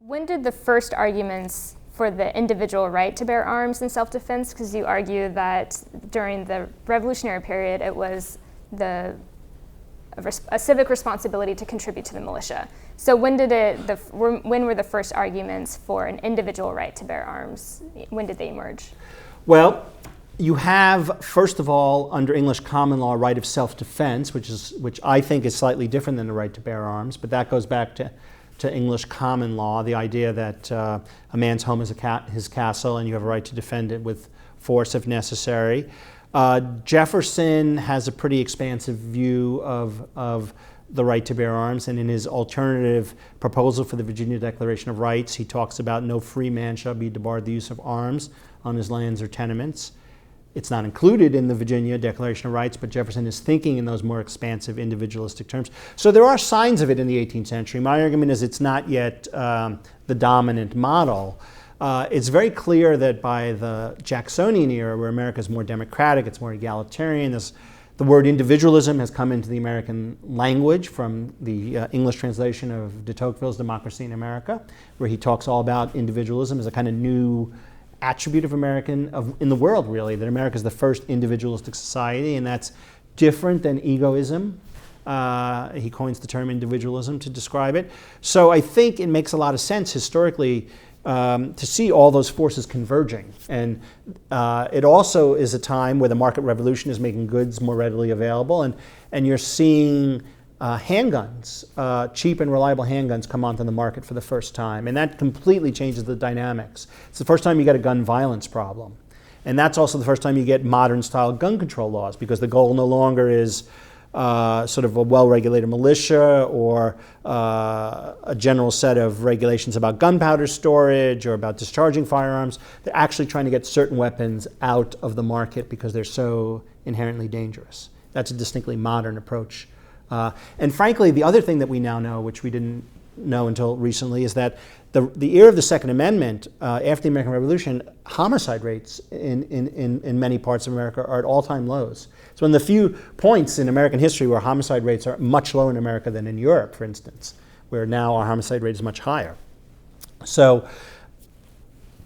When did the first arguments for the individual right to bear arms in self-defense, because you argue that during the revolutionary period it was a civic responsibility to contribute to the militia. So when were the first arguments for an individual right to bear arms? When did they emerge? Well, you have, first of all, under English common law, a right of self-defense, which I think is slightly different than the right to bear arms, but that goes back to English common law, the idea that a man's home is his castle and you have a right to defend it with force if necessary. Jefferson has a pretty expansive view of the right to bear arms, and in his alternative proposal for the Virginia Declaration of Rights, he talks about no free man shall be debarred the use of arms on his lands or tenements. It's not included in the Virginia Declaration of Rights, but Jefferson is thinking in those more expansive individualistic terms. So there are signs of it in the 18th century. My argument is it's not yet the dominant model. It's very clear that by the Jacksonian era, where America is more democratic, it's more egalitarian, the word individualism has come into the American language from the English translation of de Tocqueville's Democracy in America, where he talks all about individualism as a kind of new attribute of in the world, really, that America is the first individualistic society, and that's different than egoism. He coins the term individualism to describe it. So I think it makes a lot of sense historically to see all those forces converging. And it also is a time where the market revolution is making goods more readily available, and you're seeing handguns, cheap and reliable handguns, come onto the market for the first time. And that completely changes the dynamics. It's the first time you get a gun violence problem. And that's also the first time you get modern style gun control laws, because the goal no longer is sort of a well-regulated militia or a general set of regulations about gunpowder storage or about discharging firearms. They're actually trying to get certain weapons out of the market because they're so inherently dangerous. That's a distinctly modern approach. And frankly, the other thing that we now know, which we didn't know until recently, is that the era of the Second Amendment, after the American Revolution, homicide rates in many parts of America are at all-time lows. It's one of the few points in American history where homicide rates are much lower in America than in Europe, for instance, where now our homicide rate is much higher. So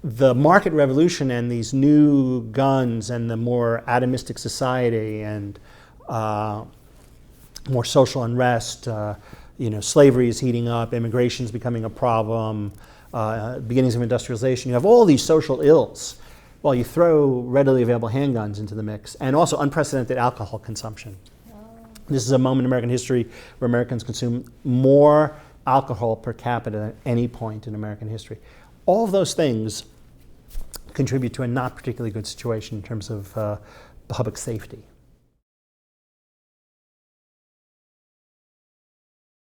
the market revolution and these new guns and the more atomistic society and more social unrest, slavery is heating up, immigration is becoming a problem, beginnings of industrialization. You have all these social ills while you throw readily available handguns into the mix, and also unprecedented alcohol consumption. This is a moment in American history where Americans consume more alcohol per capita than any point in American history. All of those things contribute to a not particularly good situation in terms of public safety.